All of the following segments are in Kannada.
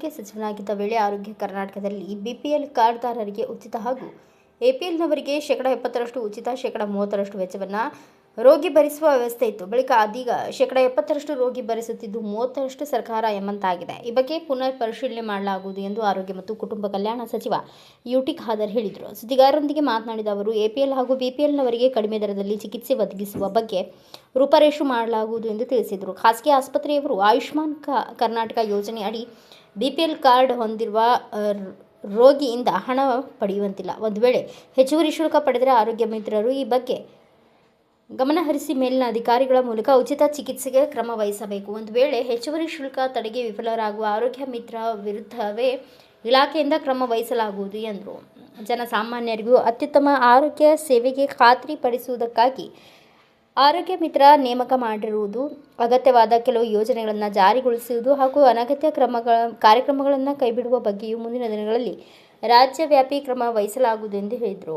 ಆರೋಗ್ಯ ಸಚಿವನಾಗಿದ್ದ ವೇಳೆ ಆರೋಗ್ಯ ಕರ್ನಾಟಕದಲ್ಲಿ ಬಿಪಿಎಲ್ ಕಾರ್ಡ್ದಾರರಿಗೆ ಉಚಿತ ಹಾಗೂ ಎಪಿಎಲ್ನವರಿಗೆ ಶೇಕಡಾ 70% ಉಚಿತ, ಶೇಕಡಾ 30% ವೆಚ್ಚವನ್ನು ರೋಗಿ ಭರಿಸುವ ವ್ಯವಸ್ಥೆ ಇತ್ತು. ಬಳಿಕ ಅದೀಗ ಶೇಕಡಾ 70% ರೋಗಿ ಭರಿಸುತ್ತಿದ್ದು 30% ಸರ್ಕಾರ ಎಂಬಂತಾಗಿದೆ. ಈ ಬಗ್ಗೆ ಪುನರ್ ಪರಿಶೀಲನೆ ಮಾಡಲಾಗುವುದು ಎಂದು ಆರೋಗ್ಯ ಮತ್ತು ಕುಟುಂಬ ಕಲ್ಯಾಣ ಸಚಿವ ಯುಟಿ ಖಾದರ್ ಹೇಳಿದರು. ಸುದ್ದಿಗಾರರೊಂದಿಗೆ ಮಾತನಾಡಿದ ಅವರು, ಎಪಿಎಲ್ ಹಾಗೂ ಬಿಪಿಎಲ್ನವರಿಗೆ ಕಡಿಮೆ ದರದಲ್ಲಿ ಚಿಕಿತ್ಸೆ ಒದಗಿಸುವ ಬಗ್ಗೆ ರೂಪರೇಷೆ ಮಾಡಲಾಗುವುದು ಎಂದು ತಿಳಿಸಿದರು. ಖಾಸಗಿ ಆಸ್ಪತ್ರೆಯವರು ಆಯುಷ್ಮಾನ್ ಕರ್ನಾಟಕ ಯೋಜನೆ ಅಡಿ ಬಿಪಿಎಲ್ ಕಾರ್ಡ್ ಹೊಂದಿರುವ ರೋಗಿಯಿಂದ ಹಣ ಪಡೆಯುವಂತಿಲ್ಲ. ಒಂದು ವೇಳೆ ಹೆಚ್ಚುವರಿ ಶುಲ್ಕ ಪಡೆದರೆ ಆರೋಗ್ಯ ಮಿತ್ರರು ಈ ಬಗ್ಗೆ ಗಮನಹರಿಸಿ ಮೇಲಿನ ಅಧಿಕಾರಿಗಳ ಮೂಲಕ ಉಚಿತ ಚಿಕಿತ್ಸೆಗೆ ಕ್ರಮ ವಹಿಸಬೇಕು. ಒಂದು ವೇಳೆ ಹೆಚ್ಚುವರಿ ಶುಲ್ಕ ತಡೆಗೆ ವಿಫಲರಾಗುವ ಆರೋಗ್ಯ ಮಿತ್ರ ವಿರುದ್ಧವೇ ಇಲಾಖೆಯಿಂದ ಕ್ರಮ ವಹಿಸಲಾಗುವುದು ಎಂದರು. ಜನಸಾಮಾನ್ಯರಿಗೂ ಅತ್ಯುತ್ತಮ ಆರೋಗ್ಯ ಸೇವೆಗೆ ಖಾತ್ರಿ ಪಡಿಸುವುದಕ್ಕಾಗಿ ಆರೋಗ್ಯ ಮಿತ್ರ ನೇಮಕ ಮಾಡಿರುವುದು, ಅಗತ್ಯವಾದ ಕೆಲವು ಯೋಜನೆಗಳನ್ನು ಜಾರಿಗೊಳಿಸುವುದು ಹಾಗೂ ಅನಗತ್ಯ ಕಾರ್ಯಕ್ರಮಗಳನ್ನು ಕೈಬಿಡುವ ಬಗ್ಗೆಯೂ ಮುಂದಿನ ದಿನಗಳಲ್ಲಿ ರಾಜ್ಯವ್ಯಾಪಿ ಕ್ರಮ ವಹಿಸಲಾಗುವುದು ಎಂದು ಹೇಳಿದರು.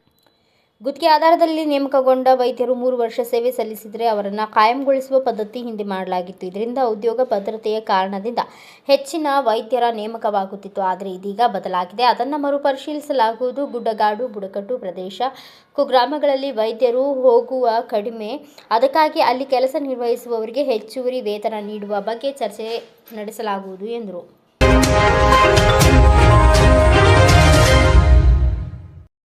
ಗುತ್ತಿಗೆ ಆಧಾರದಲ್ಲಿ ನೇಮಕಗೊಂಡ ವೈದ್ಯರು 3 ವರ್ಷ ಸೇವೆ ಸಲ್ಲಿಸಿದರೆ ಅವರನ್ನು ಕಾಯಂಗೊಳಿಸುವ ಪದ್ಧತಿ ಹಿಂದೆ ಮಾಡಲಾಗಿತ್ತು. ಇದರಿಂದ ಉದ್ಯೋಗ ಭದ್ರತೆಯ ಕಾರಣದಿಂದ ಹೆಚ್ಚಿನ ವೈದ್ಯರ ನೇಮಕವಾಗುತ್ತಿತ್ತು. ಆದರೆ ಇದೀಗ ಬದಲಾಗಿದೆ. ಅದನ್ನು ಮರುಪರಿಶೀಲಿಸಲಾಗುವುದು. ಗುಡ್ಡಗಾಡು, ಬುಡಕಟ್ಟು ಪ್ರದೇಶ, ಕುಗ್ರಾಮಗಳಲ್ಲಿ ವೈದ್ಯರು ಹೋಗುವ ಕಡಿಮೆ. ಅದಕ್ಕಾಗಿ ಅಲ್ಲಿ ಕೆಲಸ ನಿರ್ವಹಿಸುವವರಿಗೆ ಹೆಚ್ಚುವರಿ ವೇತನ ನೀಡುವ ಬಗ್ಗೆ ಚರ್ಚೆ ನಡೆಸಲಾಗುವುದು ಎಂದರು.